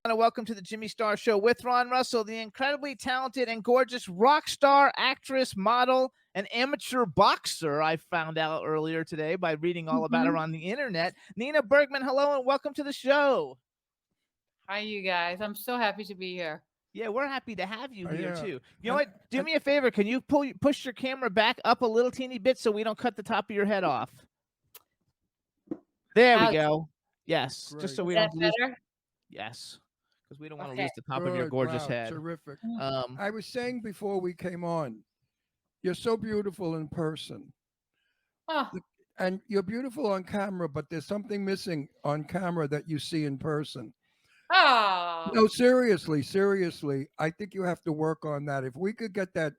And welcome to the Jimmy Star Show with Ron Russell, the incredibly talented and gorgeous rock star, actress, model, and amateur boxer. I found out earlier today by reading all about her on the internet. Nina Bergman, hello and welcome to the show. Hi, you guys. I'm so happy to be here. Yeah, we're happy to have you here too. You know And- what? Do me a favor. Can you push your camera back up a little teeny bit so we don't cut the top of your head off? There we go. Yes, Great. just so Is we that don't lose. better? Yes, because we don't want to Okay. lose the top of your Good. gorgeous Wow, head. Terrific. Mm. I was saying before we came on, you're so beautiful in person. Oh, And you're beautiful on camera, but there's something missing on camera that you see in person. oh. No, seriously. I think you have to work on that. If we could get that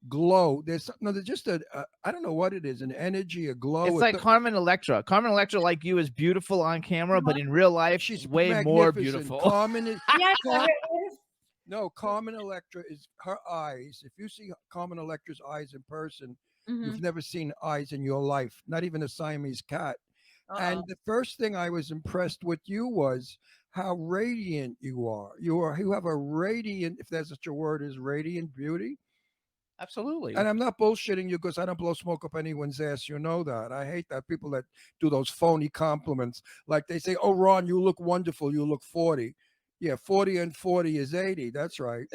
glow, there's just I don't know what it is, an energy, a glow. It's like Carmen Electra. Carmen Electra, like you, is beautiful on camera, but in real life, she's way more magnificent. beautiful. Carmen is, Yes, Car- it is. no, Carmen Electra is her eyes. If you see Carmen Electra's eyes in person, Mhm. you've never seen eyes in your life, not even a Siamese cat. And Uh-oh. the first thing I was impressed with you was how radiant you are. You have a radiant, if there's such a word as radiant beauty. Absolutely. And I'm not bullshitting you because I don't blow smoke up anyone's ass. You know that. I hate that people that do those phony compliments. Like they say, "Oh, Ron, you look wonderful. You look 40." Yeah, 40 and 40 is 80. That's right.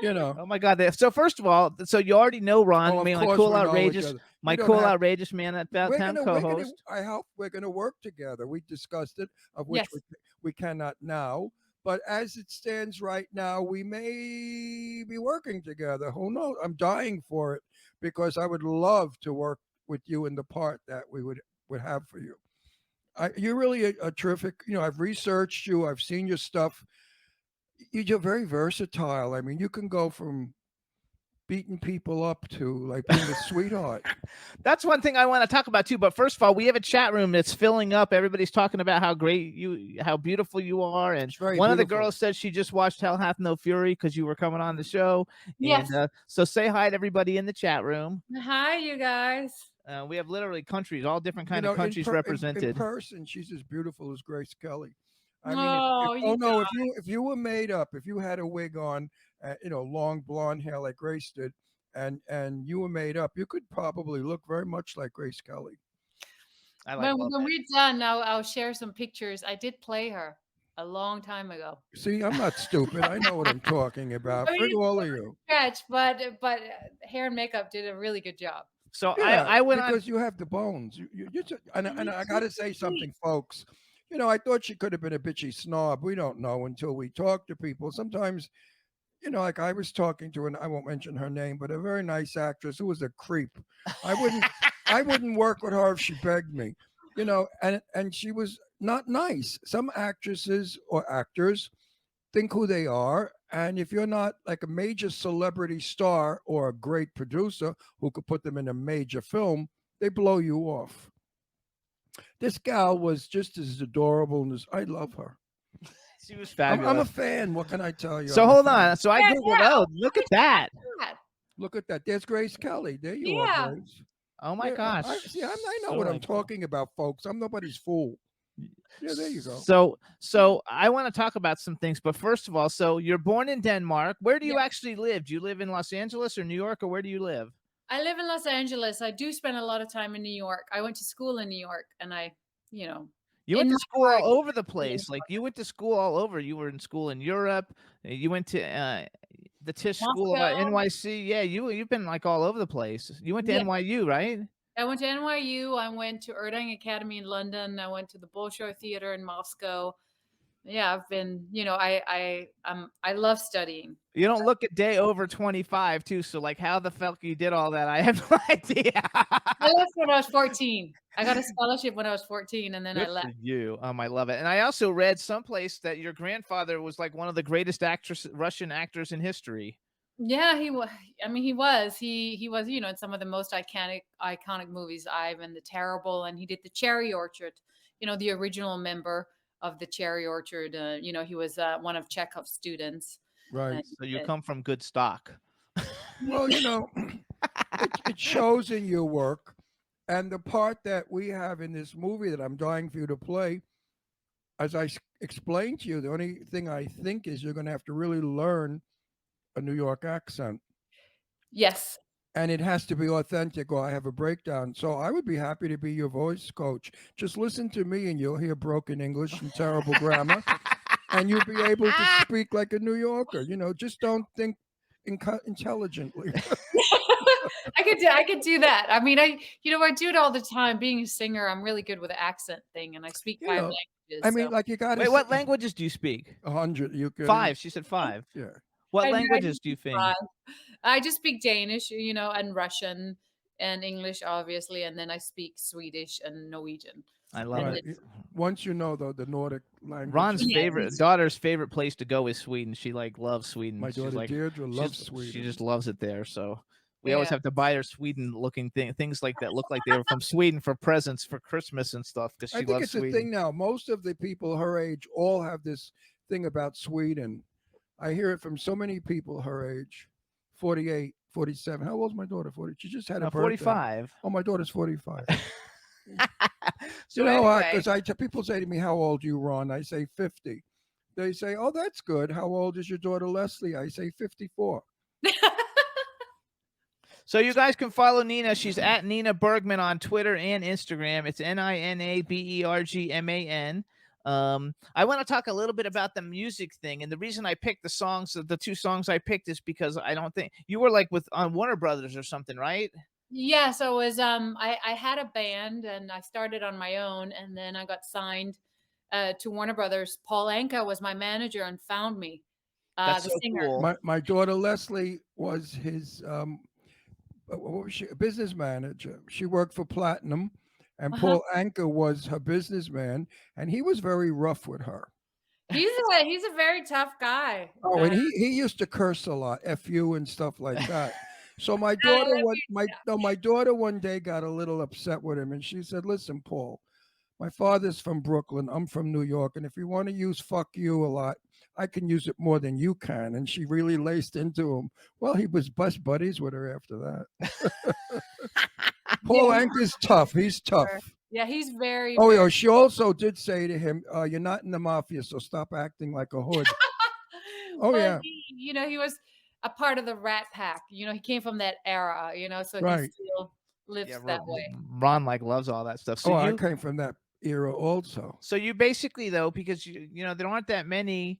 You know. Oh my God! So first of all, so you already know Ron, Oh, of my course cool, we know each outrageous, other. my We don't cool, have- outrageous man at About Town co-host. I hope we're gonna work together. We discussed it, of which Yes. we cannot now. But as it stands right now, we may be working together. Who knows? I'm dying for it because I would love to work with you in the part that we would have for you. You're really a terrific. I've researched you. I've seen your stuff. You're very versatile. I mean, you can go from beating people up to like being a sweetheart. That's one thing I want to talk about too. But first of all, we have a chat room that's filling up. Everybody's talking about how great how beautiful you are. And It's very one of the beautiful. girls said she just watched Hell Hath No Fury because you were coming on the show. Yes. And so say hi to everybody in the chat room. Hi, you guys. We have literally countries, all different kind You of know, countries in represented. person, she's as beautiful as Grace Kelly. I mean, Oh, you no, if you were made up, if you had a wig on, long blonde hair like Grace did, and you were made up, you could probably look very much like Grace Kelly. I like when that. we're done, I'll share some pictures. I did play her a long time ago. See, I'm not stupid. I know what I'm talking about. I mean, For all of you. Stretch, but hair and makeup did a really good job. So Yeah, I went on. because you have the bones. You just, and I got to say sweet. something, folks. I thought she could have been a bitchy snob. We don't know until we talk to people. Sometimes, like I was talking to, and I won't mention her name, but a very nice actress who was a creep. I wouldn't work with her if she begged me. And she was not nice. Some actresses or actors think who they are. And if you're not like a major celebrity star or a great producer who could put them in a major film, they blow you off. This gal was just as adorable as I love her. She was I'm fabulous. a fan. What can I tell you? So I'm a hold fan. on. So I Yeah, googled. yeah. Oh, look at that. Yeah. Look at that. There's Grace Kelly. There you Yeah. are, Grace. Oh my Yeah, gosh. I know So what I'm like cool. talking about, folks. I'm nobody's fool. Yeah, there you go. So I want to talk about some things, but first of all, so you're born in Denmark. Where do you Yeah. actually live? Do you live in Los Angeles or New York, or where do you live? I live in Los Angeles. I do spend a lot of time in New York. I went to school in New York, and You went in to my school heart, all over the New place. York. Like you went to school all over. You were in school in Europe. You went to the Tisch School of Moscow. NYC. Yeah, you've been like all over the place. You went to Yeah. NYU, right? I went to NYU. I went to Erding Academy in London. I went to the Bolshoi Theater in Moscow. Yeah, I've been. I love studying. You don't look a day over 25, too. So, like, how the fuck you did all that? I have no idea. I left when I was 14. I got a scholarship when I was 14, and then I Good left. for you. I love it. And I also read someplace that your grandfather was like one of the greatest Russian actors in history. Yeah, he was. I mean, he was. He was. In some of the most iconic movies. Ivan the Terrible, and he did the Cherry Orchard. The original member of the Cherry Orchard. He was one of Chekhov's students. Right. And, So you come from good stock. Well, it shows in your work, and the part that we have in this movie that I'm dying for you to play. as I explained to you, the only thing I think is you're going to have to really learn a New York accent. Yes. And it has to be authentic, or I have a breakdown. So I would be happy to be your voice coach. Just listen to me, and you'll hear broken English and terrible grammar, and you'll be able to speak like a New Yorker. Just don't think intelligently. I could do that. I mean, I do it all the time. Being a singer, I'm really good with the accent thing, and I speak you 5 know, I languages. mean, So like you got to Wait, what languages do you speak? 100. You kidding? 5. She said 5. Yeah. What I languages just do you speak think? 5. I just speak Danish, and Russian and English, obviously, and then I speak Swedish and Norwegian. I love And Right. it. then, Once you know the Nordic Ron's languages. favorite yes, daughter's favorite place to go is Sweden. She like loves Sweden. My She's daughter like Deirdre loves she Sweden. just loves it there. So we always yeah. have to buy her Sweden looking things like that look like they were from Sweden for presents for Christmas and stuff because I she think loves it's a Sweden. thing now. Most of the people her age all have this thing about Sweden. I hear it from so many people her age, 48, 47. How old's my daughter? 40. She just had a birthday. 45. Oh, my daughter's 45. So anyway, Because people say to me, "How old are you, Ron?" I say 50. They say, "Oh, that's good. How old is your daughter, Leslie?" I say 54. so you guys can follow Nina. She's at Nina Bergman on Twitter and Instagram. It's NinaBergman. I want to talk a little bit about the music thing, and the reason I picked the 2 songs I picked is because I don't think you were like with on Warner Brothers or something, right? Yeah, so it was I had a band and I started on my own and then I got signed to Warner Brothers. Paul Anka was my manager and found me, That's the so singer. cool. My daughter Leslie was his what was she? A business manager. She worked for Platinum, and Uh-huh. Paul Anka was her businessman, and he was very rough with her. He's a very tough guy. Oh, and he used to curse a lot, "F you" and stuff like that. So my Uh, daughter one my yeah. no, my daughter one day got a little upset with him, and she said, "Listen, Paul, my father's from Brooklyn. I'm from New York, and if you want to use 'fuck you' a lot, I can use it more than you can." And she really laced into him. Well, he was best buddies with her after that. Yeah, Paul Anka's tough. He's tough. yeah, he's very, Oh, very yeah. She also did say to him, "You're not in the mafia, so stop acting like a hood." Oh, well, yeah. he was a part of the Rat Pack. He came from that era, so he Right. still Yeah, lives that way. Ron like loves all that stuff. So Oh, I you came from that era also. so you basically though because there aren't that many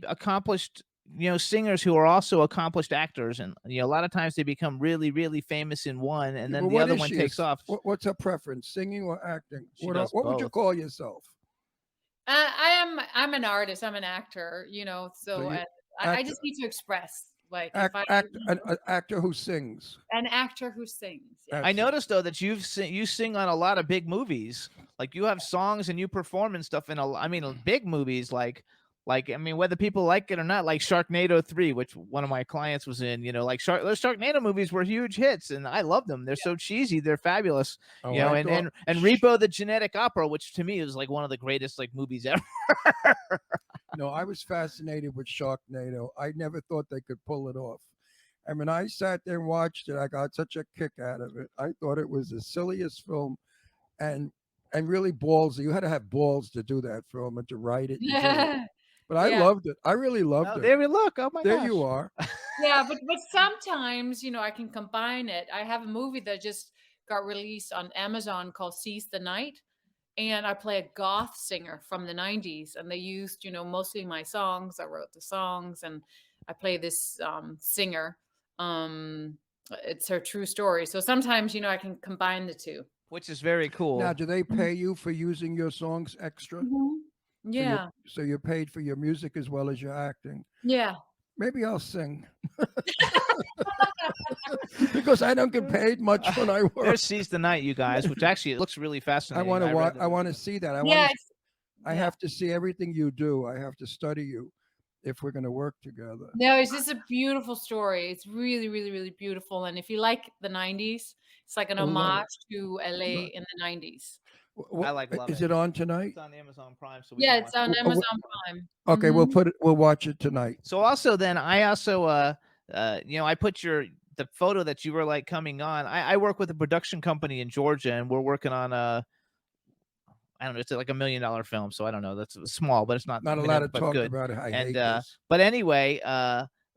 accomplished singers who are also accomplished actors, and a lot of times they become really really famous in one and Yeah, then but the what other is one she? takes off. What's her preference, singing or acting? She does What would you both. call yourself? I'm an artist. I'm an actor. So So you I act, just need to express. Like if act, I, act an actor who sings. an actor who sings. Yeah. I That's noticed though that you sing on a lot of big movies. Like you have songs and you perform and stuff in I mean big movies like I mean whether people like it or not, like Sharknado 3, which one of my clients was in, like those Sharknado movies were huge hits and I love them. They're so cheesy, they're fabulous. oh, I And thought. and Repo the Genetic Opera, which to me is like one of the greatest like movies ever. No, I was fascinated with Sharknado. I never thought they could pull it off. And when I sat there and watched it, I got such a kick out of it. I thought it was the silliest film, and really ballsy. You had to have balls to do that film and to write it and do it. But I Yeah. loved it. I really loved Oh, it. there we look. Oh my There gosh. you are. Yeah, but sometimes, I can combine it. I have a movie that just got released on Amazon called Seize the Night, and I play a goth singer from the 90s, and they used, mostly my songs. I wrote the songs, and I play this singer. It's her true story. So sometimes, I can combine the two. Which is very Now, cool. do they pay you for using your songs extra? Mhm. Yeah. So you're paid for your music as well as your acting. Yeah. Maybe I'll sing because I don't get paid much when I work. There's Seize the Night, you guys, which actually it looks really I fascinating. want to read watch. the- I want to see that. Yeah. I Yeah. have to see everything you do. I have to study you if we're going to work together. No, it's just a beautiful story. It's really, really, really beautiful. And if you like the 90s, it's like an I love homage to LA Love- in the 90s. I love Is it. it on tonight? It's on Amazon Prime, so we Yeah, can watch it's on it. Amazon Prime. Okay, Mhm. we'll watch it tonight. So also then I also I put the photo that you were like coming on. I work with a production company in Georgia and we're working on I don't know, it's like $1 million film, so I don't know. That's small, but it's not Not a lot of but talk good. about it. I And hate this. but anyway,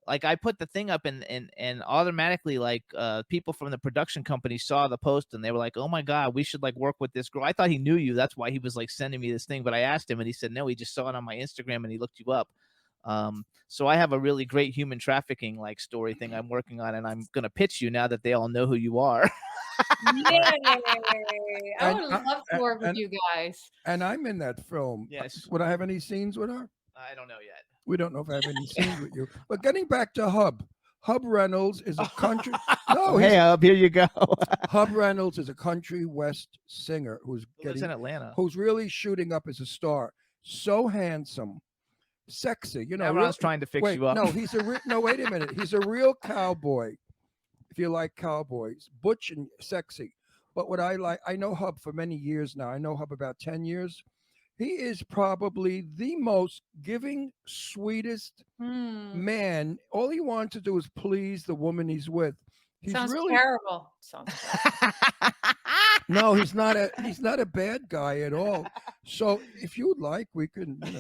like I put the thing up and automatically like people from the production company saw the post and they were like, "Oh my God, we should like work with this girl." I thought he knew you. That's why he was like sending me this thing. But I asked him and he said, "No, he just saw it on my Instagram and he looked you up." So I have a really great human trafficking like story thing I'm working on, and I'm gonna pitch you now that they all know who you are. Yay! I And would love to work with you guys. and I'm in that film. Yes. Would I have any scenes with her? I don't know yet. We don't know if I have any scenes with you. But getting back to Hub, Hub Reynolds is a country. No, Hey, up here you go. Hub Reynolds is a country west singer who's Who lives getting, in Atlanta. who's really shooting up as a star. So handsome, sexy. You know, Now Ron's trying to fix wait, you up. no, he's no. Wait a minute, he's a real cowboy. If you like cowboys, butch and sexy. But what I like, I know Hub for many years now. I know Hub about 10 years. He is probably the most giving, sweetest Hmm. man. All he wants to do is please the woman he's with. He's Sounds really terrible. Sounds terrible. no, he's not a bad guy at all. So if you'd like, we can, Don't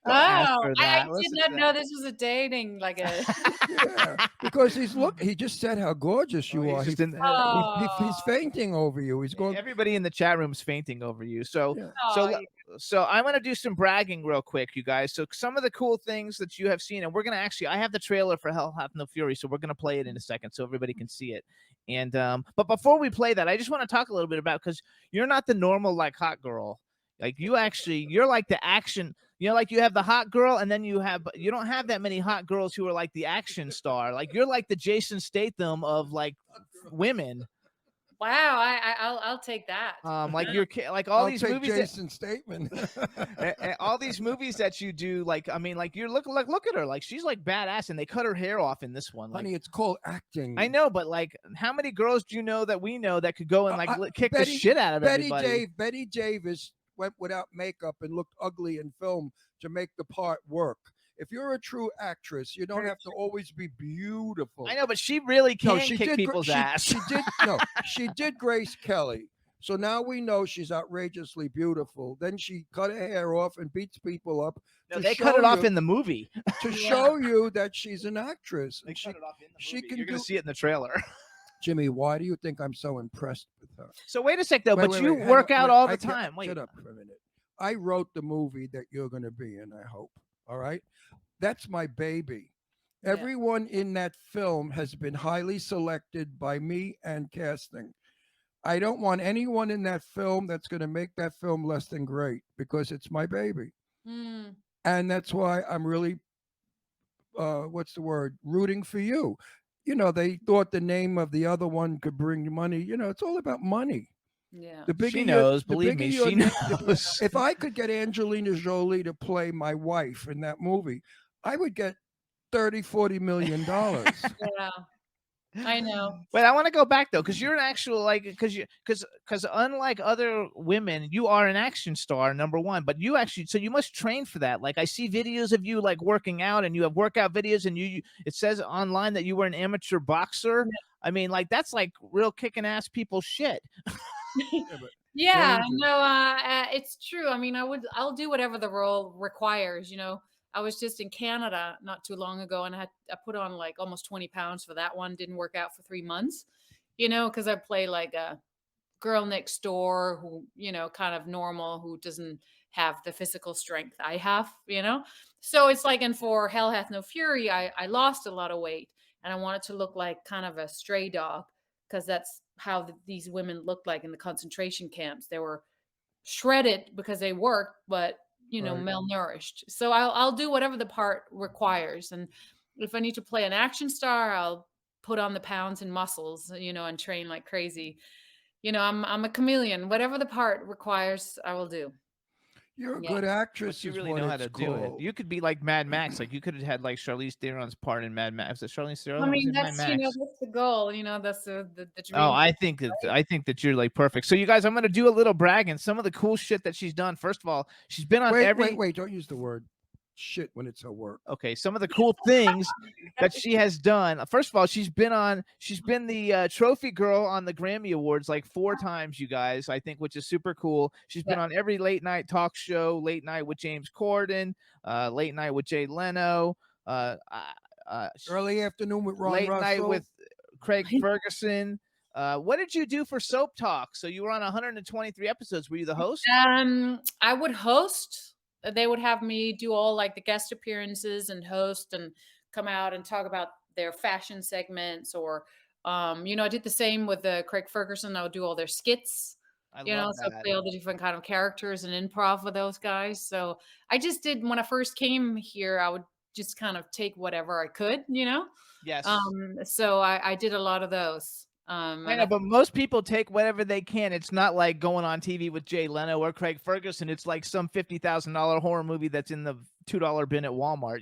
ask Oh, her I that. did Listen not to know that. this was a dating like a. yeah, because he just said how gorgeous you he's are. just in- He's fainting over you. He's going. Everybody in the chat room's fainting over you. So Yeah. so Oh, le- so I'm gonna do some bragging real quick, you guys. So some of the cool things that you have seen, and we're gonna actually, I have the trailer for Hell Hath No Fury, so we're gonna play it in a second so everybody can see it. And but before we play that, I just want to talk a little bit about, because you're not the normal like hot girl. Like you're like the action. You know, like you have the hot girl, and then you don't have that many hot girls who are like the action star. Like you're like the Jason Statham of like women. wow! I'll take that. Like you're like all I'll these take movies Jason's statement. all these movies that you do, like I mean, like look at her, like she's like badass, and they cut her hair off in this one. Like, Honey, it's called acting. I know, but like, how many girls do you know that we know that could go and like kick the Betty- shit out of everybody? Betty Davis went without makeup and looked ugly in film to make the part work. If you're a true actress, you don't have to always be beautiful. I know, but she really can she kick did. people's ass. She did. No, she did Grace Kelly. So now we know she's outrageously beautiful. Then she cut her hair off and beats people up. No, they cut it off in the movie. To show you that she's an actress. They cut it off in the she movie. can You're do- gonna see it in the trailer. Jimmy, why do you think I'm so impressed with her? So wait a sec though, Wait, but wait, you wait, hang work on, out wait, all I the can't- time. Wait, Shut up for a minute. I wrote the movie that you're going to be in, I hope. All right? That's my baby. Yeah. Everyone in that film has been highly selected by me and casting. I don't want anyone in that film that's going to make that film less than great, because it's my baby. Hmm. And that's why I'm really, rooting for you. You know, they thought the name of the other one could bring money. You know, it's all about money. Yeah. The bigger she your- knows. the Believe bigger me, your she name- knows. If I could get Angelina Jolie to play my wife in that movie, I would get 30-40 million dollars. Yeah. I know. Wait, I want to go back though, because you're an actual like, because unlike other women, you are an action star, number one. But you actually, so you must train for that. Like I see videos of you like working out, and you have workout videos, and it says online that you were an amateur boxer. I mean, like that's like real kicking ass people shit. Yeah, Dangerous. no, it's true. I mean, I'll do whatever the role requires. You know, I was just in Canada not too long ago, and I put on like almost 20 pounds for that one. Didn't work out for 3 months, you know, because I play like a girl next door who, you know, kind of normal, who doesn't have the physical strength I have, you know. So it's like, and for Hell Hath No Fury, I lost a lot of weight, and I wanted to look like kind of a stray dog, because that's how these women looked like in the concentration camps. They were shredded because they worked, but you know, Right. malnourished. So I'll do whatever the part requires, and if I need to play an action star, I'll put on the pounds and muscles, you know, and train like crazy. You know, I'm a chameleon. Whatever the part requires, I will do. You're a Yeah. good actress. But you is really what know how it's to do it. called. You could be like Mad Max. Like you could have had like Charlize Theron's part in Mad Max. Was it Charlize Theron? I Was mean, in Mad that's, Max? you know, that's the goal. You know, that's the dream. Oh, I think that you're like perfect. So you guys, I'm gonna do a little bragging. Some of the cool shit that she's done. First of all, she's been on Wait, every. wait, don't use the word shit when it's her work. Okay, some of the cool things that she has done. First of all, she's been the trophy girl on the Grammy Awards like 4 times, you guys, I think, which is super cool. She's been Yeah. on every late night talk show, late night with James Corden, late night with Jay Leno, Early afternoon with Ron late night Russell. with Craig Ferguson. What did you do for Soap Talk? So you were on 123 episodes. Were you the host? I would host. They would have me do all like the guest appearances and host and come out and talk about their fashion segments or I did the same with Craig Ferguson. I would do all their skits. I You love know, so that. play all the different kind of characters and improv with those guys. So I just did when I first came here, I would just kind of take whatever I could, Yes. So I did a lot of those. I And know, but most people take whatever they can. It's not like going on TV with Jay Leno or Craig Ferguson. It's like some $50,000 horror movie that's in the $2 bin at Walmart.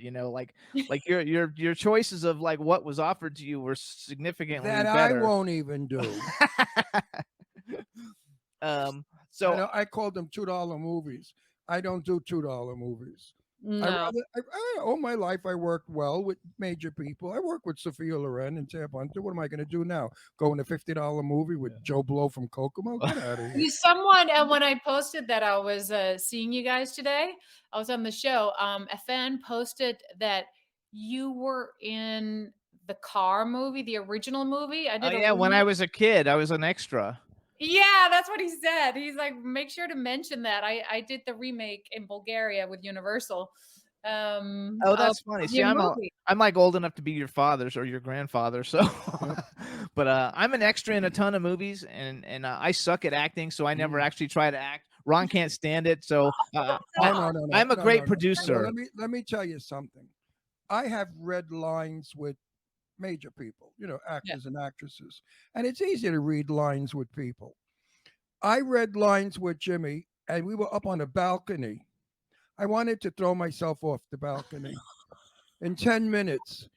Like your choices of like what was offered to you were significantly That I better. won't even do. So I called them $2 movies. I don't do $2 movies. no. All my life I worked well with major people. I worked with Sophia Loren and Tab Hunter. What am I going to do now? Go in a $50 movie with Joe Blow from Kokomo? Get out of here. Someone, when I posted that I was seeing you guys today, I was on the show. A fan posted that you were in the Car movie, the original movie. I oh did. yeah, when I was a kid, I was an extra. Yeah, that's what he said. He's like, make sure to mention that. I did the remake in Bulgaria with Universal. Oh, that's funny. See, your I'm movie. like old enough to be your father's or your grandfather, so but I'm an extra in a ton of movies, and I suck at acting, so I never actually try to act. Ron can't stand it, so No. I'm a great No, producer. let me tell you something. I have read lines with major people, actors and actresses, and it's easy to read lines with people. I read lines with Jimmy, and we were up on a balcony. I wanted to throw myself off the balcony in 10 minutes.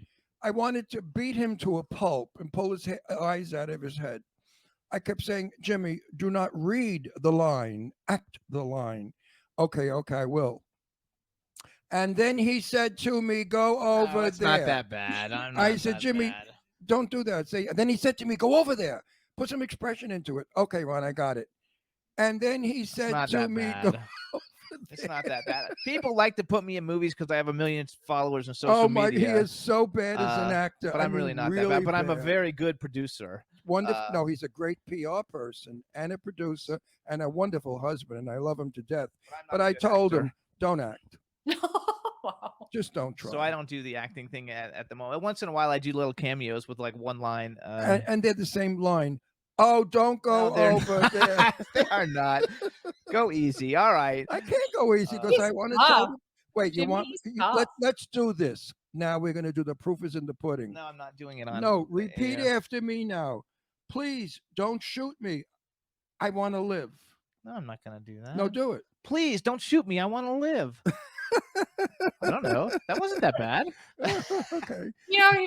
I wanted to beat him to a pulp and pull his eyes out of his head. I kept saying, Jimmy, do not read the line, act the line. Okay, I will. And then he said to me, go over It's there. not that bad. I said, Jimmy, don't do that. Then he said to me, go over there. Put some expression into it. Okay, Ron, I got it. And then he said to me, go it's not that bad. People like to put me in movies because I have 1 million followers on social media. He is so bad as an actor. But I'm really not that bad. But I'm a very good producer. Wonderful. No, he's a great PR person and a producer and a wonderful husband, and I love him to death. But I told him, don't act. Wow. Just don't try. So I don't do the acting thing at the moment. Once in a while, I do little cameos with like one line. And they're the same line. Oh, don't go over there. They are not. Go easy. All right. I can't go easy because I want to tell them. Wait, Jimmy, let's do this. Now we're going to do the proof is in the pudding. No, I'm not doing it on. No, repeat after me now. Please don't shoot me. I want to live. No, I'm not going to do that. No, do it. Please don't shoot me. I want to live. I don't know. That wasn't that bad. Okay.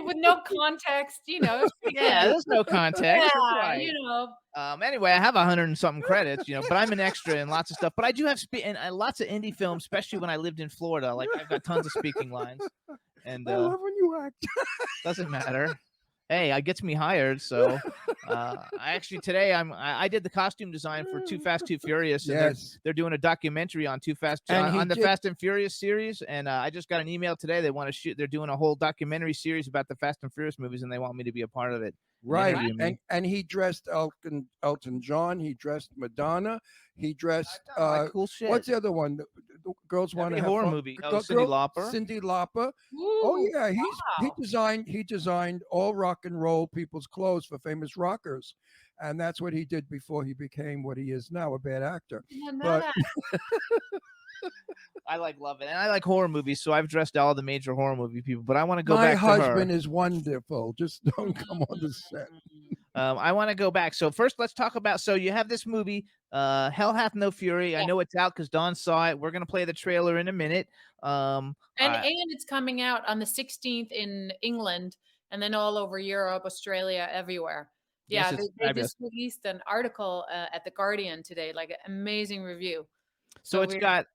With no context, Yeah, there's no context. Yeah, right. Anyway, I have 100 and something credits, but I'm an extra in lots of stuff. But I do have lots of indie films, especially when I lived in Florida. Like I've got tons of speaking lines. And I love when you act. Doesn't matter. Hey, it gets me hired. So today I did the costume design for Too Fast, Too Furious. And Yes. they're doing a documentary on on the Fast and Furious series. And I just got an email today. They want to shoot. They're doing a whole documentary series about the Fast and Furious movies, and they want me to be a part of it. Right. And he dressed Elton John. He dressed Madonna. He dressed cool shit. What's the other one? The girls want to have horror movie. Oh, Cyndi Lauper. Cyndi Lauper. Ooh, Oh yeah, wow. he designed all rock and roll people's clothes for famous rockers, and that's what he did before he became what he is now, a bad actor. But I love it, and I like horror movies, so I've dressed all the major horror movie people. But I want to go my back to her. husband is wonderful. Just don't come on the set. I want to go back. So first, let's talk about. So you have this movie, Hell Hath No Fury. Yeah. I know it's out because Dawn saw it. We're gonna play the trailer in a minute. And it's coming out on the 16th in England, and then all over Europe, Australia, everywhere. Yeah, they just released an article at The Guardian today, like an amazing review. So it's got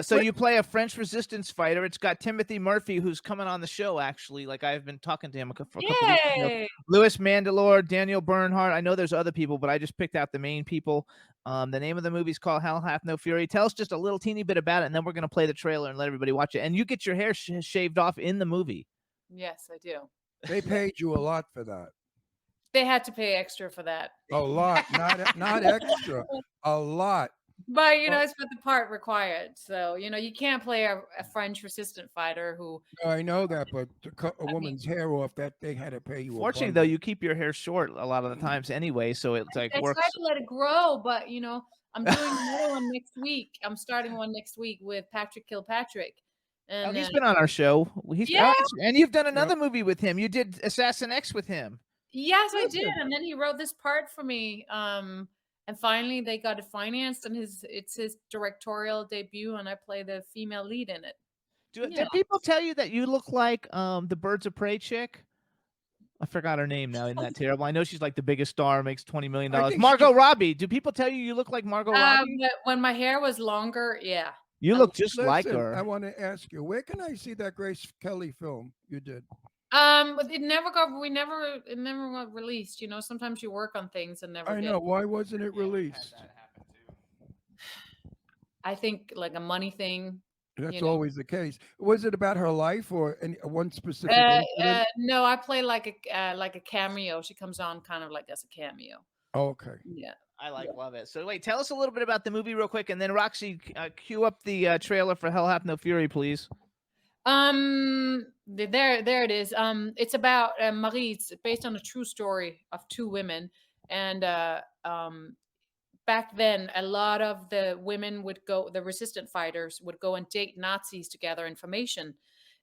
So you play a French resistance fighter. It's got Timothy Murphy, who's coming on the show, actually. Like, I've been talking to him for a couple weeks ago. Yay! Louis Mandylor, Daniel Bernhardt. I know there's other people, but I just picked out the main people. The name of the movie is called Hell Hath No Fury. Tell us just a little teeny bit about it, and then we're going to play the trailer and let everybody watch it. And you get your hair shaved off in the movie. Yes, I do. They paid you a lot for that. They had to pay extra for that. A lot, not extra, a lot. But it's what the part required. So you can't play a French resistant fighter who. I know that, but to cut a woman's hair off, that they had to pay you. Fortunately, though, you keep your hair short a lot of the times anyway, so it's like I works. tried to let it grow, but I'm doing another one next week. I'm starting one next week with Patrick Kilpatrick. And he's been on our show. Yeah. And you've done another movie with him. You did Assassin X with him. Yes, I did. And then he wrote this part for me. And finally they got it financed, and it's his directorial debut, and I play the female lead in it. Did people tell you that you look like the Birds of Prey chick? I forgot her name now. Isn't that terrible? I know she's like the biggest star, makes $20 million. Margot Robbie. Do people tell you look like Margot Robbie? When my hair was longer, yeah. You look just like her. I want to ask you, where can I see that Grace Kelly film you did? It never got released. Sometimes you work on things and never. I know. Why wasn't it released? I think like a money thing. That's always the case. Was it about her life or one specific? No, I play like a cameo. She comes on kind of like as a cameo. Okay. Yeah. I love it. So wait, tell us a little bit about the movie real quick, and then Roxy, cue up the trailer for Hell Hath No Fury, please. There it is. It's about Marie. It's based on a true story of two women, and back then a lot of the women the resistant fighters would go and date Nazis to gather information,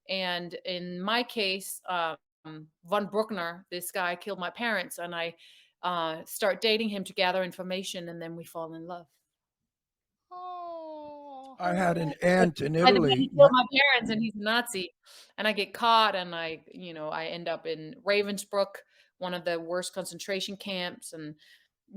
and in my case, von Bruckner, this guy killed my parents, and I start dating him to gather information, and then we fall in love. I had an aunt in Italy. And then he killed my parents, and he's a Nazi, and I get caught, and I end up in Ravensbrück, one of the worst concentration camps, and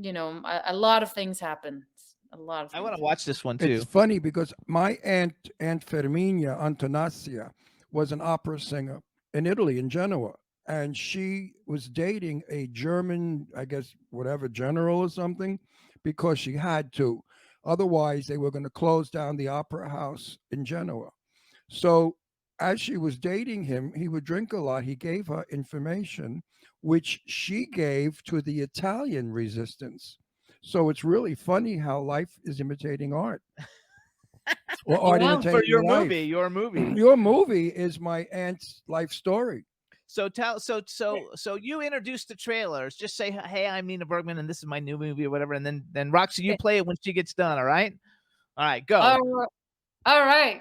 a lot of things happen. A lot of things. I want to watch this one too. It's funny because my Aunt Ferminia Antonasia was an opera singer in Italy, in Genoa, and she was dating a German, I guess, whatever, general or something, because she had to. Otherwise, they were going to close down the opera house in Genoa. So as she was dating him, he would drink a lot. He gave her information, which she gave to the Italian resistance. So it's really funny how life is imitating art. Or art imitating for your life. movie. Your movie. Your movie is my aunt's life story. So you introduce the trailers. Just say, "Hey, I'm Nina Bergman, and this is my new movie," or whatever. And then Roxy, you play it when she gets done. All right, go. All right.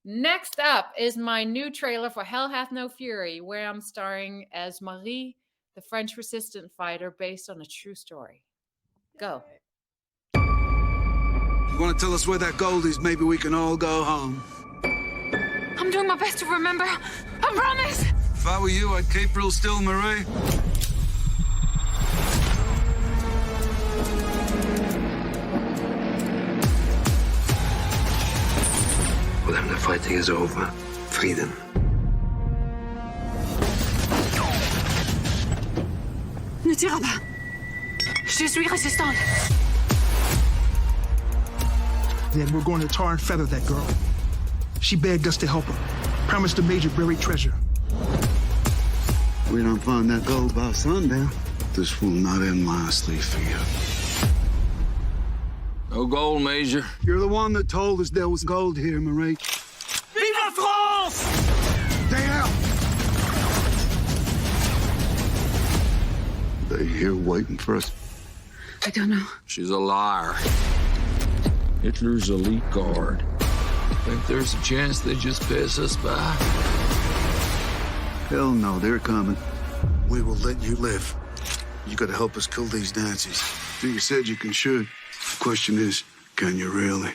Next up is my new trailer for Hell Hath No Fury, where I'm starring as Marie, the French resistant fighter, based on a true story. Go. You want to tell us where that gold is? Maybe we can all go home. I'm doing my best to remember. I promise. If I were you, I'd keep real still, Marie. When the fighting is over, freedom. Ne tire pas. Je suis résistante. Then we're going to tar and feather that girl. She begged us to help her. Promised the major buried treasure. We don't find that gold by sundown. This will not end nicely for you. No gold, Major. You're the one that told us there was gold here, Marie. Vive la France! Stay out! They here waiting for us. I don't know. She's a liar. Hitler's elite guard. Think there's a chance they just pass us by? Hell no, they're coming. We will let you live. You gotta help us kill these Nazis. You said you can shoot. The question is, can you really?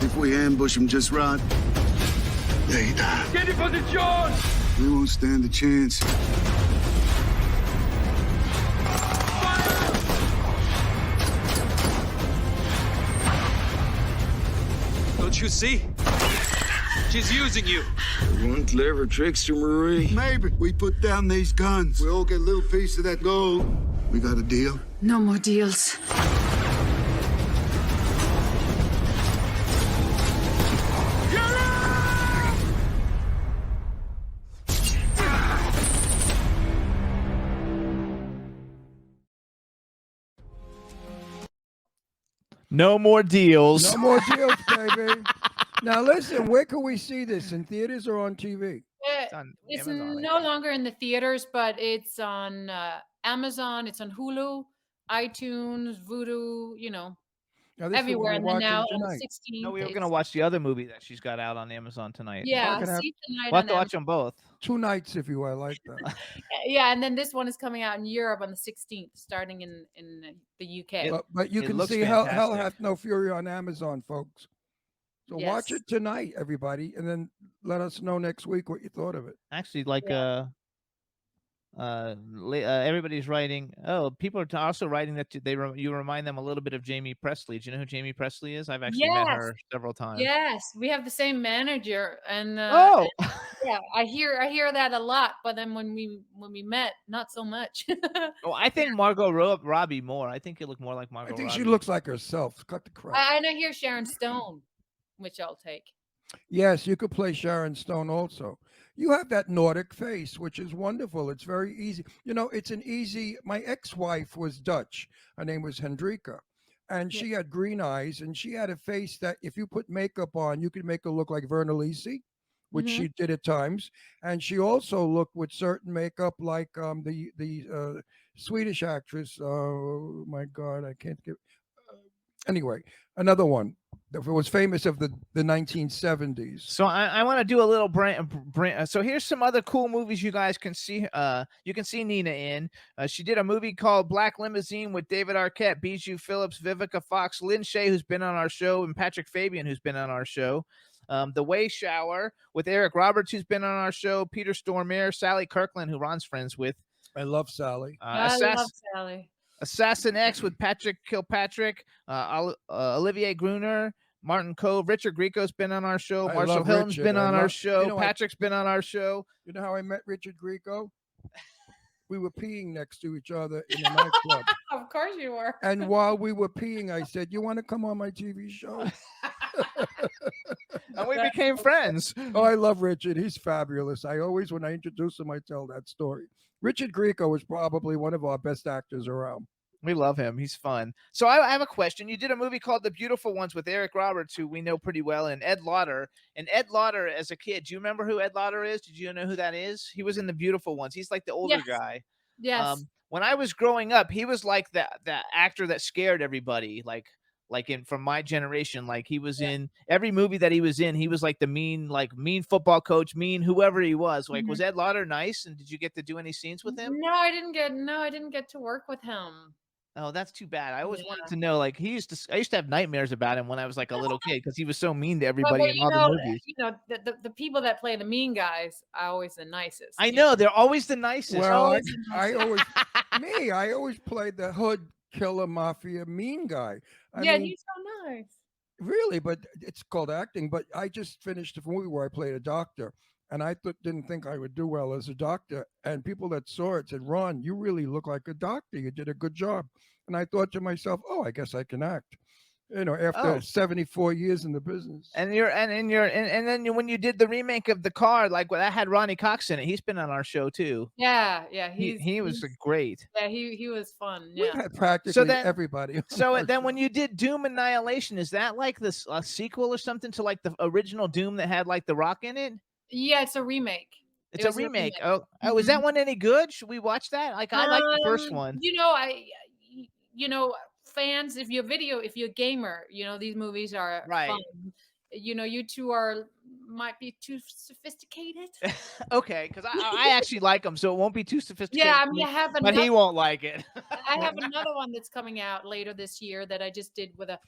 If we ambush them just right, they die. Get in position! We won't stand a chance. You see? She's using you. One clever trickster, Marie. Maybe. We put down these guns. We all get a little piece of that gold. We got a deal? No more deals. No more deals. No more deals, baby. Now listen, where can we see this? In theaters or on TV? It's Amazon, I no longer in the theaters, but it's on Amazon. It's on Hulu, iTunes, Vudu. Now, this is what Everywhere. we're And then watching now on tonight. the 16th. No, we were gonna watch the other movie that she's got out on Amazon tonight. Yeah, can have see tonight We'll have on to watch Amazon. them both. 2 nights if you will. I like that. Yeah, and then this one is coming out in Europe on the 16th, starting in the UK. But you It can looks see Hell fantastic. Hath No Fury on Amazon, folks. So watch Yes. it tonight, everybody, and then let us know next week what you thought of it. Actually, like Yeah. everybody's writing. Oh, people are also writing that you remind them a little bit of Jamie Presley. Do you know who Jamie Presley is? I've actually met her several times. Yes, we have the same manager, and Oh, yeah, I hear that a lot. But then when we met, not so much. oh, I think Margot Robbie more. I think you look more like I Margot think Robbie. she looks like herself. Cut the crap. And I hear Sharon Stone, which I'll take. Yes, you could play Sharon Stone also. You have that Nordic face, which is wonderful. It's very easy. It's an easy. My ex-wife was Dutch. Her name was Hendrika. And she had green eyes, and she had a face that if you put makeup on, you could make her look like Verna Lisi, which she did at times. And she also looked with certain makeup like the Swedish actress. Oh my God, I can't give. Anyway, another one that was famous of the 1970s. So I want to do a little so here's some other cool movies you guys can see. You can see Nina in. She did a movie called Black Limousine with David Arquette, Bijou Phillips, Vivica Fox, Lynn Shay, who's been on our show, and Patrick Fabian, who's been on our show. The Way Shower with Eric Roberts, who's been on our show, Peter Stormare, Sally Kirkland, who Ron's friends with. I love Sally. I love Sally. Assassin X with Patrick Kilpatrick, Olivier Gruner, Martin Cove, Richard Grieco's been on our show, I Marshall love Hilton's Richard. been on our show, You know what? Patrick's been on our show. You know how I met Richard Grieco? We were peeing next to each other in a nightclub. Of course you were. And while we were peeing, I said, "You want to come on my TV show?" And we became friends. Oh, I love Richard. He's fabulous. When I introduce him, I tell that story. Richard Grieco is probably one of our best actors around. We love him. He's fun. So I have a question. You did a movie called The Beautiful Ones with Eric Roberts, who we know pretty well, and Ed Lauder. And Ed Lauder, as a kid, do you remember who Ed Lauder is? Did you know who that is? He was in The Beautiful Ones. He's like the older guy. Yes. When I was growing up, he was like the actor that scared everybody. From my generation, like he was in every movie that he was in. He was like the mean football coach, mean whoever he was. Like, was Ed Lauder nice? And did you get to do any scenes with him? No, I didn't get to work with him. Oh, that's too bad. I always wanted to know. Like, I used to have nightmares about him when I was like a little kid because he was so mean to everybody in all the movies. The people that play the mean guys are always the nicest. I know they're always the nicest. Well, I always played the hood killer mafia mean guy. I mean, he's so nice. Really, but it's called acting. But I just finished a movie where I played a doctor, and I didn't think I would do well as a doctor. And people that saw it said, "Ron, you really look like a doctor. You did a good job." And I thought to myself, "Oh, I guess I can act." After 74 years in the business. And then when you did the remake of The Car, like that had Ronnie Cox in it. He's been on our show too. Yeah, he was great. Yeah, he was fun. We Yeah. had practically everybody. So then when you did Doom Annihilation, is that like this a sequel or something to like the original Doom that had like The Rock in it? Yeah, it's a remake. It's a remake. Oh, is that one any good? Should we watch that? Like I like the first one. Fans, if you're a gamer, these movies are right. fun. You two might be too sophisticated. Okay, because I actually like them, so it won't be too sophisticated. Yeah, I mean, but he won't like it. I have another one that's coming out later this year that I just did with a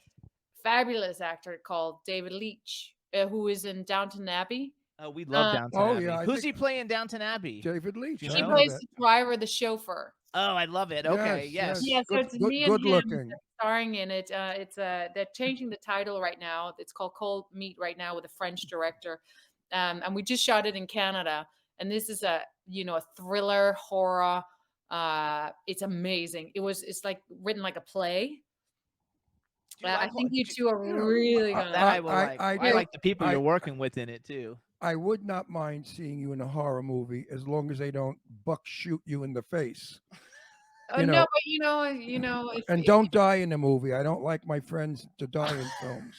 fabulous actor called David Leitch, who is in Downton Abbey. Oh, we love Downton Abbey. Yeah, Who's he playing Downton Abbey? David Leitch. He plays the driver, the chauffeur. Oh, I love it. Okay, Yes, yes. Yeah, so good, it's good, me and good him looking. starring in it. They're changing the title right now. It's called Cold Meat right now with a French director, and we just shot it in Canada. And this is a thriller horror. It's amazing. It's like written like a play. Do you I like think what? you two are You know, really gonna That like I will it. like. I Really. like the people I you're working with in it too. I would not mind seeing you in a horror movie as long as they don't buck shoot you in the face. Oh You no, know, but and if don't die in the movie. I don't like my friends to die in films.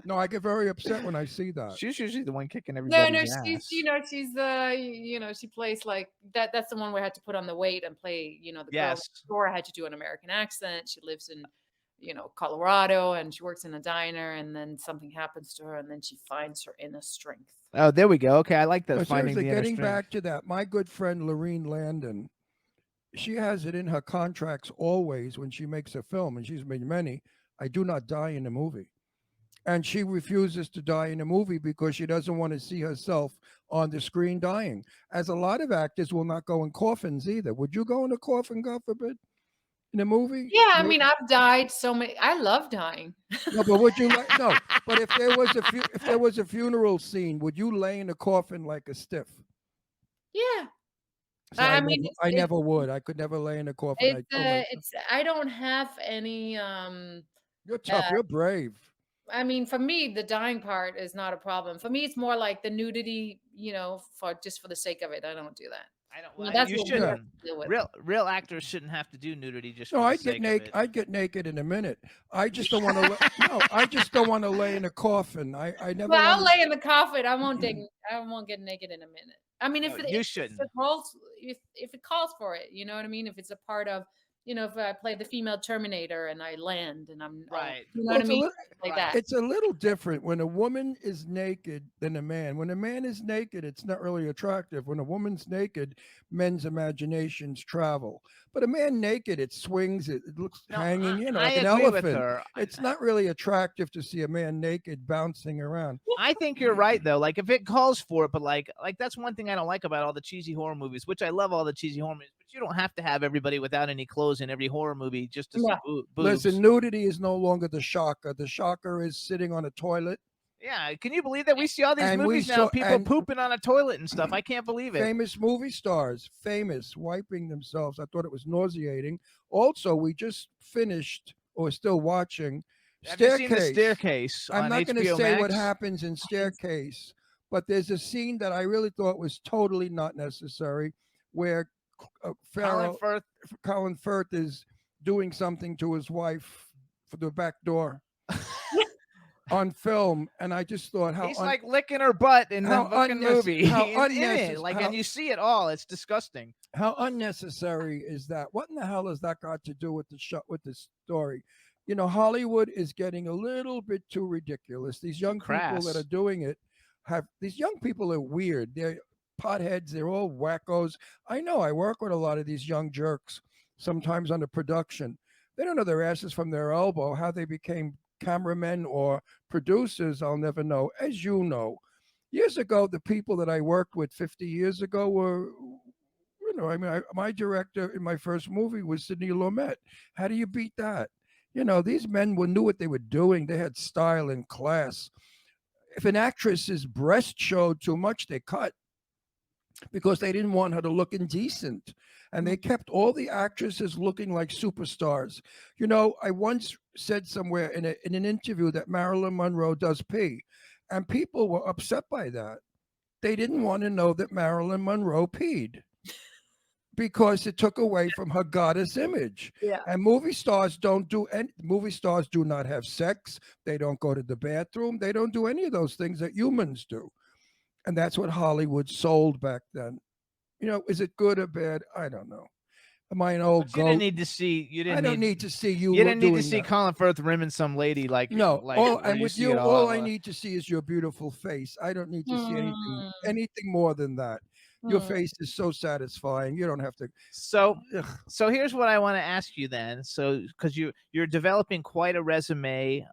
No, I get very upset when I see that. She's usually the one kicking no, everybody's she's ass. she plays like that. That's the one where I had to put on the weight and play. The girl Yes. next door had to do an American accent. She lives in Colorado, and she works in a diner, and then something happens to her, and then she finds her inner strength. Oh, there we go. Okay, I like the But finding seriously, the inner getting strength. back to that, my good friend Lorene Landon, she has it in her contracts always when she makes a film, and she's made many. I do not die in the movie. And she refuses to die in a movie because she doesn't want to see herself on the screen dying. As a lot of actors will not go in coffins either. Would you go in a coffin, God forbid, in a movie? Yeah, I mean, I've died so many. I love dying. No, but would you like no? But if there was a funeral scene, would you lay in a coffin like a stiff? Yeah, See, I mean, never, I never would. I could never lay in a coffin. I kill myself. it's. I don't have any. You're tough. You're brave. I mean, for me, the dying part is not a problem. For me, it's more like the nudity, for the sake of it. I don't do that. I don't. Well, Well, that's you what we have shouldn't. to deal with. Real actors shouldn't have to do nudity just No, for the I'd get sake of naked. it. I'd get naked in a minute. I just don't want to. No, I just don't want to lay in a coffin. I never. Well, I'll wanna- lay in the coffin. I won't get naked in a minute. I mean, No, you shouldn't. if it calls for it, you know what I mean. If it's a part of, if I play the female Terminator and I land and Right. you know Well, what I mean, like right. that. it's a little different when a woman is naked than a man. When a man is naked, it's not really attractive. When a woman's naked, men's imaginations travel. But a man naked, it swings, it looks No, hanging, I like an agree with elephant. her. It's not really attractive to see a man naked bouncing around. I think you're right though. Like if it calls for it, but like that's one thing I don't like about all the cheesy horror movies, which I love all the cheesy horror movies, but you don't have to have everybody without any clothes in every horror movie just to see Yeah. boobs. Listen, nudity is no longer the shocker. The shocker is sitting on a toilet. Yeah, can you believe that we see all these And we movies now? saw- People and- pooping on a toilet and stuff. I can't believe it. Famous movie stars, wiping themselves. I thought it was nauseating. Also, we just finished or still watching Have you seen the Staircase. Staircase I'm on not going to HBO say what Max? happens in Staircase, but there's a scene that I really thought was totally not necessary, where Colin Firth. Colin Firth is doing something to his wife for the back door on film, and I just thought how He's like licking her butt in the how fucking movie. how He's in it. unnecessary- Like, how- and you see it all. It's disgusting. how unnecessary is that? What in the hell has that got to do with with the story? Hollywood is getting a little bit too ridiculous. These young people crass. that are doing it these young people are weird. They're potheads. They're all wackos. I know. I work with a lot of these young jerks. Sometimes on the production, they don't know their asses from their elbow. How they became cameramen or producers, I'll never know. As you know, years ago, the people that I worked with 50 years ago were, my director in my first movie was Sidney Lumet. How do you beat that? These men knew what they were doing. They had style and class. If an actress's breast showed too much, they cut because they didn't want her to look indecent. And they kept all the actresses looking like superstars. I once said somewhere in an interview that Marilyn Monroe does pee, and people were upset by that. They didn't want to know that Marilyn Monroe peed because it took away from her goddess image. Yeah. And movie stars movie stars do not have sex. They don't go to the bathroom. They don't do any of those things that humans do. And that's what Hollywood sold back then. Is it good or bad? I don't know. Am I an old But you goat? didn't need to see. You didn't. I don't need to see you. You didn't need to doing see that. Colin Firth rimming some lady like No, Like, and with see you, it all I over. need to see is your beautiful face. I don't need to see Mm. anything more than that. Your Mm. face is so satisfying. You don't have to. So Ugh. so here's what I want to ask you then. So because you're developing quite a resume,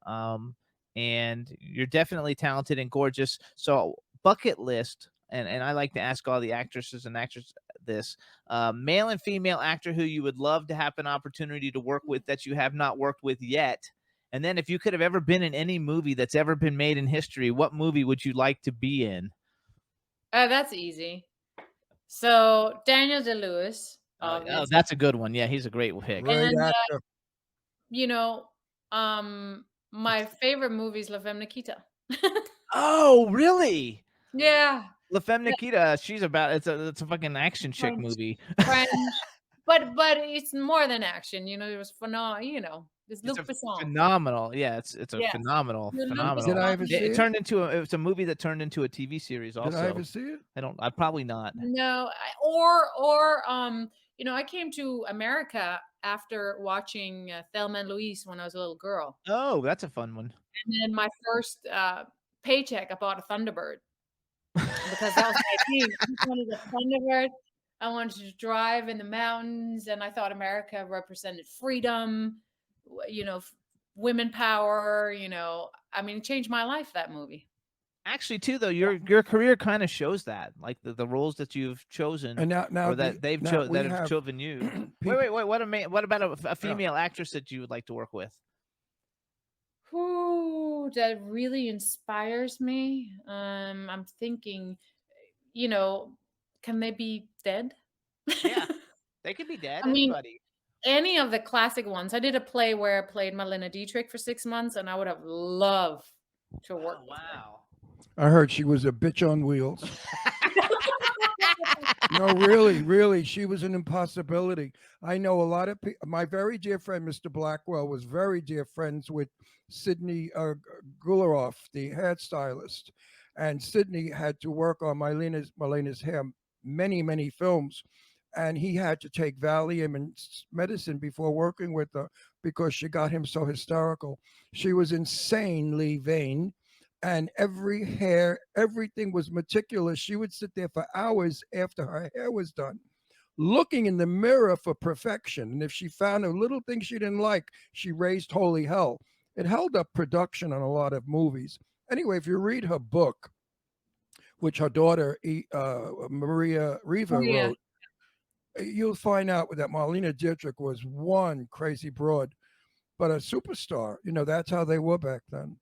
and you're definitely talented and gorgeous. So bucket list, and I like to ask all the actresses and actors this. Male and female actor who you would love to have an opportunity to work with that you have not worked with yet. And then if you could have ever been in any movie that's ever been made in history, what movie would you like to be in? That's easy. So Daniel Day-Lewis, Oh, obviously, that's a good one. Yeah, he's a great pick. Great and actor. you know, my favorite movie is La Femme Nikita. Oh, really? Yeah, La Femme Nikita, she's about it's a fucking action chick French, movie. French, but it's more than action. It was phenomenal. It's It's Luc a Besson. phenomenal, yeah, it's a Yes, phenomenal, Luc phenomenal. Did I Besson. ever see It it? turned into it's a movie that turned into a TV series Did I ever also. see it? I probably not. No, I came to America after watching Thelma and Louise when I was a little girl, Oh, that's a fun one. and then my first paycheck, I bought a Thunderbird because that was my thing. I just wanted a Thunderbird. I wanted to drive in the mountains, and I thought America represented freedom, women power. It changed my life, that movie. Actually, too, though, your career kind of shows that, like the roles that you've chosen, And now or that they've now we that have have chosen you. people. Wait. What about a female actress that you would like to work with? Who that really inspires me? I'm thinking, can they be dead? Yeah, they could be dead. I mean, Anybody. any of the classic ones. I did a play where I played Marlene Dietrich for 6 months, and I would have loved to work Oh, with her. wow. I heard she was a bitch on wheels. No, really, she was an impossibility. I know a lot of people. My very dear friend, Mr. Blackwell, was very dear friends with Sidney Gularoff, the hairstylist, and Sidney had to work on Marlena's hair many films, and he had to take Valium and medicine before working with her because she got him so hysterical. She was insanely vain, and everything was meticulous. She would sit there for hours after her hair was done, looking in the mirror for perfection. And if she found a little thing she didn't like, she raised holy hell. It held up production on a lot of movies. Anyway, if you read her book, which her daughter, Maria Riva, Yeah. wrote, you'll find out that Marlene Dietrich was one crazy broad, but a superstar. That's how they were back then.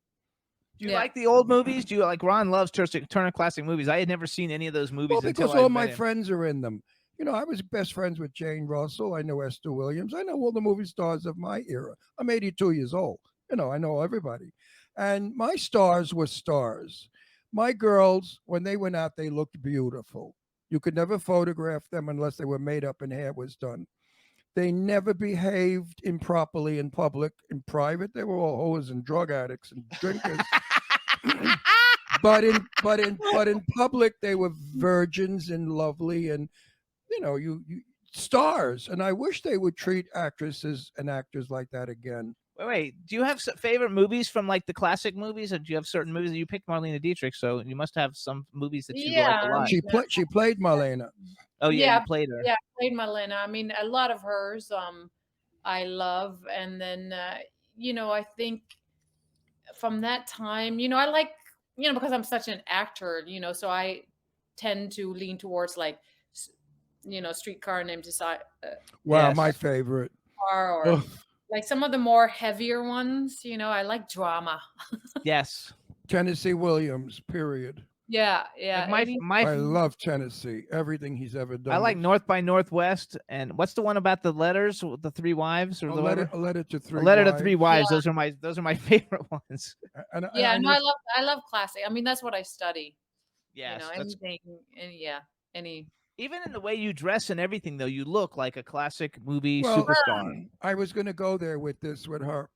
Do you like the old movies? Do you like Ron loves Turner Classic Movies? I had never seen any of those movies Well, until because I all met my him. friends are in them. I was best friends with Jane Russell. I know Esther Williams. I know all the movie stars of my era. I'm 82 years old. I know everybody. And my stars were stars. My girls, when they went out, they looked beautiful. You could never photograph them unless they were made up and hair was done. They never behaved improperly in public. In private, they were all hoes and drug addicts and drinkers. but in public, they were virgins and lovely, and you stars. And I wish they would treat actresses and actors like that again. Wait. Do you have favorite movies from like the classic movies, or do you have certain movies that you picked Marlene Dietrich? So you must have some movies that you like a lot. She played Marlena. Oh yeah, you played her. Yeah, I played Marlena. A lot of hers I love, and then I think from that time, I like, because I'm such an actor, so I tend to lean towards like Streetcar Named Desire. Wow, Yes. my favorite. Or like some of the more heavier ones, I like drama. Yes. Tennessee Williams, period. Yeah. Like I love Tennessee. Everything he's ever done. I like North by Northwest, and what's the one about the letters, the three wives, or a the letter to three. A Letter to Wives. Three Wives. Yeah. Those are my favorite ones. And I love classic. That's what I study. Yes, Anything, any. Even in the way you dress and everything, though, you look like a classic movie Well, superstar. I was going to go there with her.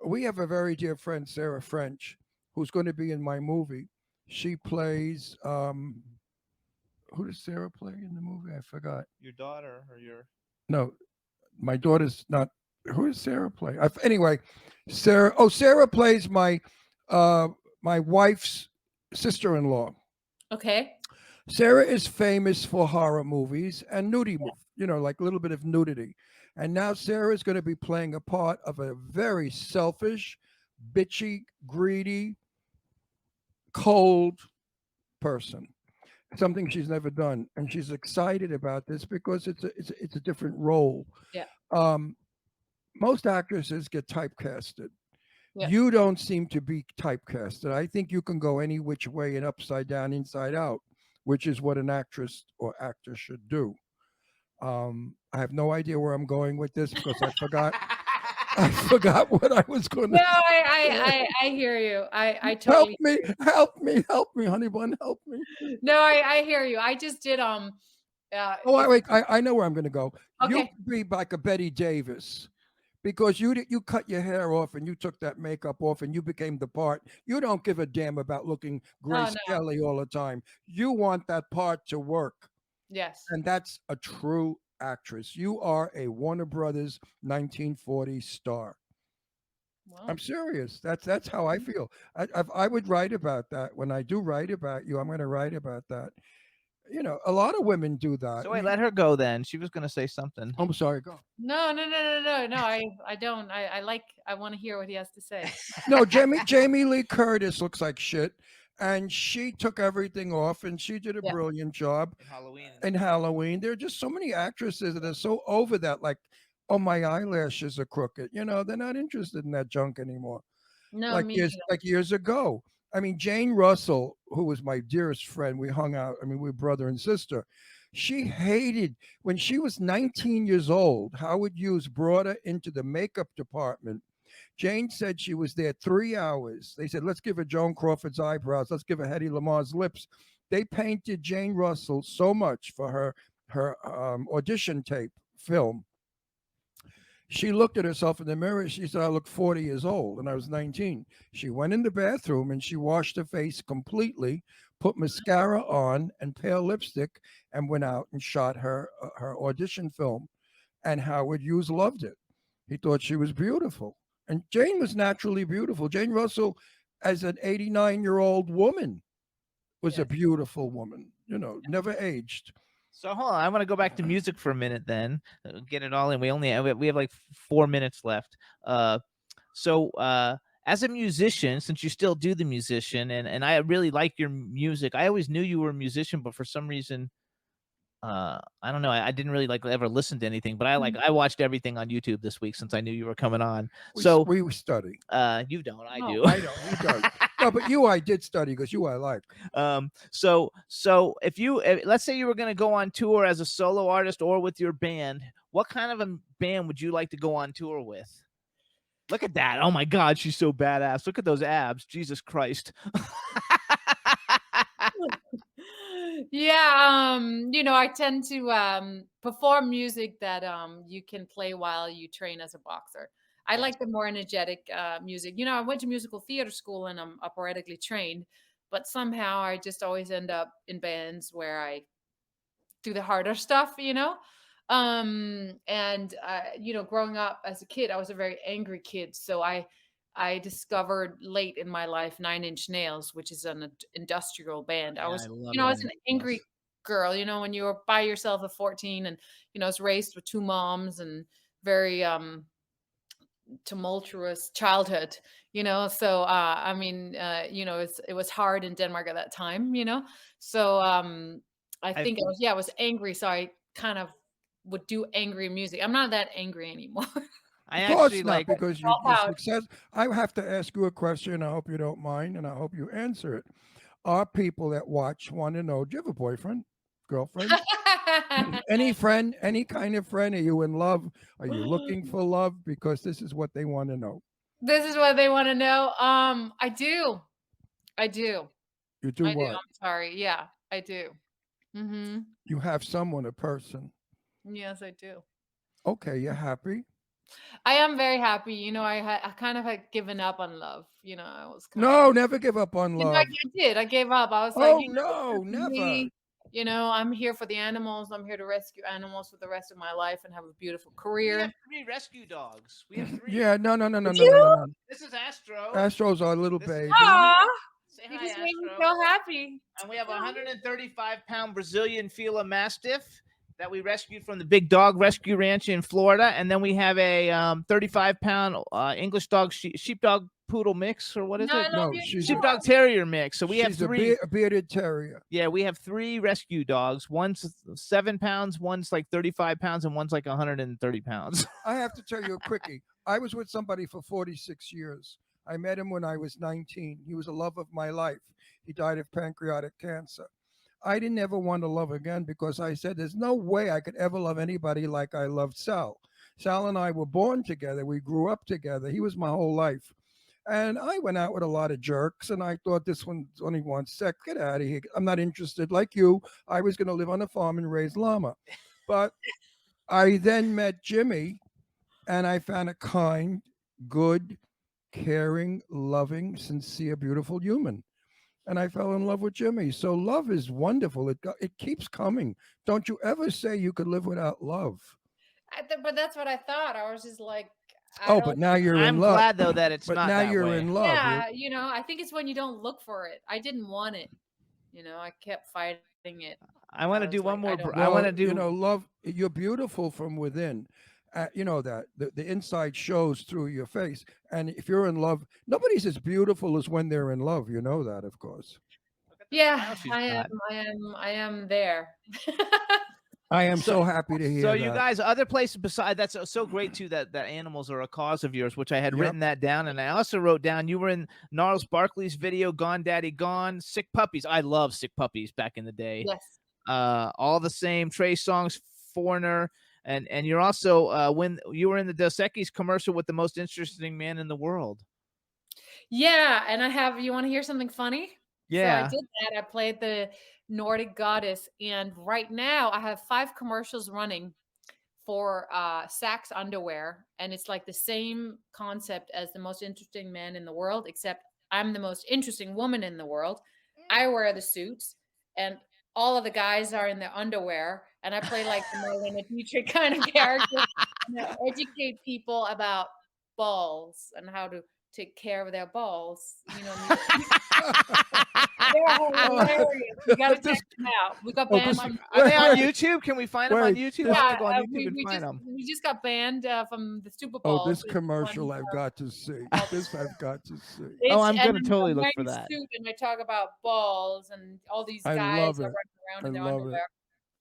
We have a very dear friend, Sarah French, who's going to be in my movie. She plays who does Sarah play in the movie? I forgot. Your daughter or your No, my daughter's not. Who does Sarah play? Anyway, Sarah plays my wife's sister-in-law. Okay. Sarah is famous for horror movies and nudity, like a little bit of nudity. And now Sarah is going to be playing a part of a very selfish, bitchy, greedy, cold person. something she's never done, and she's excited about this because it's a different role. Yeah. Um, most actresses get typecasted. Yeah. You don't seem to be typecasted. I think you can go any which way and upside down, inside out, which is what an actress or actor should do. I have no idea where I'm going with this because I forgot. I forgot what I was going No, to. I hear you. I Help totally. me, help me, honey bun, help me. No, I hear you. I just did Oh, if, wait, I know where I'm going to go. You okay. could be like a Betty Davis because you cut your hair off and you took that makeup off and you became the part. You don't give a damn about looking Oh Grace no. Kelly all the time. You want that part to work, Yes. and that's a true actress. You are a Warner Brothers 1940 star. Well, I'm serious. That's how I feel. I would write about that when I do write about you. I'm going to write about that. You know, a lot of women do that. So wait, let her go then. She was gonna say something. I'm sorry. Go. no. I don't. I want to hear what he has to say. No, Jamie Lee Curtis looks like shit, and she took everything off, and she did a Yeah. brilliant job Halloween. in Halloween. There are just so many actresses that are so over that, like, oh, my eyelashes are crooked. You know, they're not interested in that junk anymore. No, me neither. Like years ago. I mean, Jane Russell, who was my dearest friend, we hung out. I mean, we were brother and sister. She hated when she was 19 years old. Howard Hughes brought her into the makeup department. Jane said she was there 3 hours. They said, let's give her Joan Crawford's eyebrows. Let's give her Hedy Lamar's lips. They painted Jane Russell so much for her audition tape film. She looked at herself in the mirror. She said, I look 40 years old, and I was 19. She went in the bathroom and she washed her face completely, put mascara on and pale lipstick, and went out and shot her audition film. And Howard Hughes loved it. He thought she was beautiful. And Jane was naturally beautiful. Jane Russell, as an 89-year-old woman, was a beautiful woman, you know, never aged. So hold on, I want to go back to music for a minute. Then get it all in. We have like 4 minutes left. As a musician, since you still do the musician, and I really like your music. I always knew you were a musician, but for some reason, I don't know. I didn't really like ever listen to anything, but I watched everything on YouTube this week since I knew you were coming on. We study. You don't, I No. do. I don't. He does. No, but you, I did study because you, I like. So if let's say you were going to go on tour as a solo artist or with your band, what kind of a band would you like to go on tour with? Look at that. Oh my God, she's so badass. Look at those abs. Jesus Christ. Yeah, I tend to perform music that you can play while you train as a boxer. I like the more energetic music. I went to musical theater school and I'm operatically trained, but somehow I just always end up in bands where I do the harder stuff. Growing up as a kid, I was a very angry kid, so I discovered late in my life 9 Inch Nails, which is an industrial band. I was, I was an angry girl, when you were by yourself at 14 and, I was raised with two moms and very tumultuous childhood, So, it was hard in Denmark at that time, So I think I was angry. So I kind of would do angry music. I'm not that angry anymore. Of course not, because you're success. I have to ask you a question. I hope you don't mind, and I hope you answer it. Our people that watch want to know: do you have a boyfriend, girlfriend, any friend, any kind of friend? Are you in love? Are you looking for love? Because this is what they want to know. This is what they want to know. I do. You do what? I'm sorry. Yeah, I do. Mm-hmm. You have someone, a person. Yes, I do. Okay, you're happy. I am very happy. I kind of had given up on love. I was never give up on love. I did. I gave up. I was no, never. I'm here for the animals. I'm here to rescue animals for the rest of my life and have a beautiful career. We have 3 rescue dogs. We have 3. Yeah, no. This is Astro. Astro's our little baby. Aww. Say You hi, just made me Astro. so happy. And we have a 135-pound Brazilian Fila Mastiff that we rescued from the Big Dog Rescue Ranch in Florida. And then we have a 35-pound English dog, sheepdog poodle mix, or what is No, it? I love No, you. she's Sheepdog terrier mix. So we have she's a three. bearded terrier. Yeah, we have 3 rescue dogs. One's 7 pounds, one's like 35 pounds, and one's like 130 pounds. I have to tell you a quickie. I was with somebody for 46 years. I met him when I was 19. He was the love of my life. He died of pancreatic cancer. I didn't ever want to love again because I said there's no way I could ever love anybody like I loved Sal. Sal and I were born together. We grew up together. He was my whole life. And I went out with a lot of jerks, and I thought this one only wants sex. Get out of here. I'm not interested. Like you, I was going to live on a farm and raise llama. But I then met Jimmy, and I found a kind, good, caring, loving, sincere, beautiful human. And I fell in love with Jimmy. So love is wonderful. It keeps coming. Don't you ever say you could live without love. But that's what I thought. I was just like, Oh, but now you're I'm in love. glad though that it's But not now that you're way. in love. yeah, I think it's when you don't look for it. I didn't want it. I kept fighting it. I want to was do one like, more. I don't I want to Well, do. love. You're beautiful from within. You know that the inside shows through your face. And if you're in love, nobody's as beautiful as when they're in love. You know that, of course. Yeah, smile she's I am. got. I am there. I am so happy to hear So that. you guys, other places beside that's so great too that animals are a cause of yours, which I had Yep. written that down, and I also wrote down you were in Gnarls Barkley's video "Gone Daddy Gone," Sick Puppies. I love Sick Puppies back in the day. Yes. All the same, Trey Songz, Foreigner, and you're also when you were in the Dos Equis commercial with the most interesting man in the world. Yeah, and I have. You want to hear something funny? So I Yeah. did that. I played the Nordic goddess, and right now I have 5 commercials running for Saks underwear, and it's like the same concept as the most interesting man in the world, except I'm the most interesting woman in the world. I wear the suits, and all of the guys are in their underwear, and I play like the Marlena Dietrich kind of character, and I educate people about balls and how to take care of their balls. They're hilarious. You gotta check them out. We got Oh, banned this- from. Are they on Wait. YouTube? Can we find them on Wait, YouTube? this- I have to go on Yeah, YouTube and find them. we just got banned from the Super Bowl. Oh, this It's commercial one, I've got to see. This I've got to see. Oh, I'm and gonna totally I'm look for wearing a that. Suit and I talk about balls and all these I guys love are it. running around I in their love it. underwear.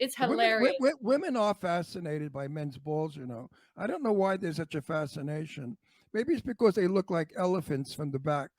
It's Women, hilarious. women are fascinated by men's balls. I don't know why there's such a fascination. Maybe it's because they look like elephants from the back.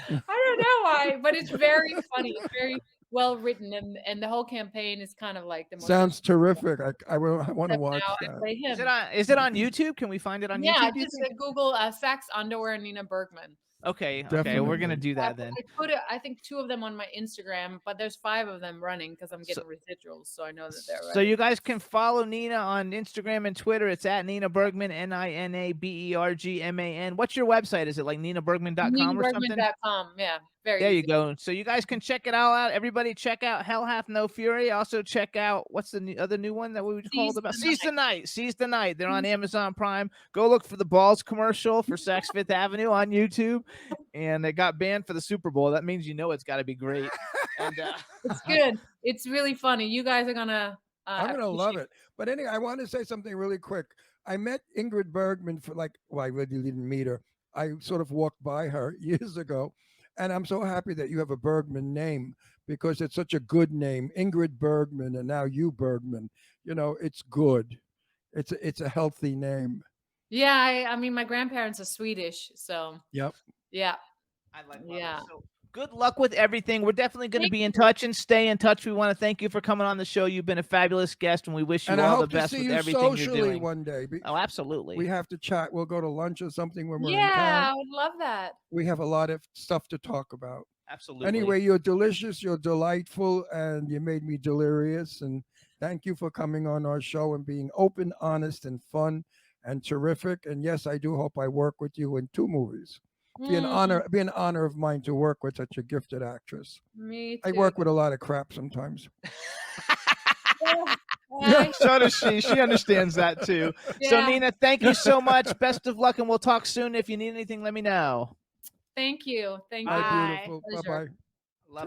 I don't know why, but it's very funny. It's very well written, and the whole campaign is kind of like the most. Sounds terrific. I want to Except watch now I that. play him. Is it on YouTube? Can we find it on Yeah, YouTube? do you just think? Google Saks underwear Nina Bergman. Okay, Definitely. we're gonna do that then. I put I think 2 of them on my Instagram, but there's 5 of them running because I'm getting residuals, so I know that they're So you guys can follow Nina on Instagram and Twitter. It's at Nina Bergman, NinaBergman. What's your website? Is it like ninabergman.com or something? NinaBergman.com. Yeah, very. There you easy. go. So you guys can check it all out. Everybody check out Hell Hath No Fury. Also check out what's the other new one that we called about? Seize the Night. Seize the Night. They're on Amazon Prime. Go look for the Balls commercial for Saks Fifth Avenue on YouTube. And they got banned for the Super Bowl. That means it's got to be great. And It's good. It's really funny. You guys are gonna. I'm going to love it. But anyway, I want to say something really quick. I met Ingrid Bergman I really didn't meet her. I sort of walked by her years ago. And I'm so happy that you have a Bergman name because it's such a good name. Ingrid Bergman and now you Bergman. It's good. It's a healthy name. Yeah, I mean, my grandparents are Swedish, so. Yep. Yeah. I like Yeah. So good luck with everything. We're definitely going to Thank be in touch and stay in touch. We want to thank you for coming on the show. You've been a fabulous guest, and we wish you And I all the hope to best see with you everything you're socially doing. one day. Oh, absolutely. We have to chat. We'll go to lunch or something when we're in Yeah, town. I would love that. We have a lot of stuff to talk about. Absolutely. Anyway, you're delicious, you're delightful, and you made me delirious. And thank you for coming on our show and being open, honest, and fun and terrific. And yes, I do hope I work with you in 2 movies. Be an honor of mine to work with such a gifted actress. Me too. I work with a lot of crap sometimes. So does she. She understands that too. So Yeah. Nina, thank you so much. Best of luck, and we'll talk soon. If you need anything, let me know. Thank you. Thank Bye, you. beautiful. Pleasure. Bye-bye.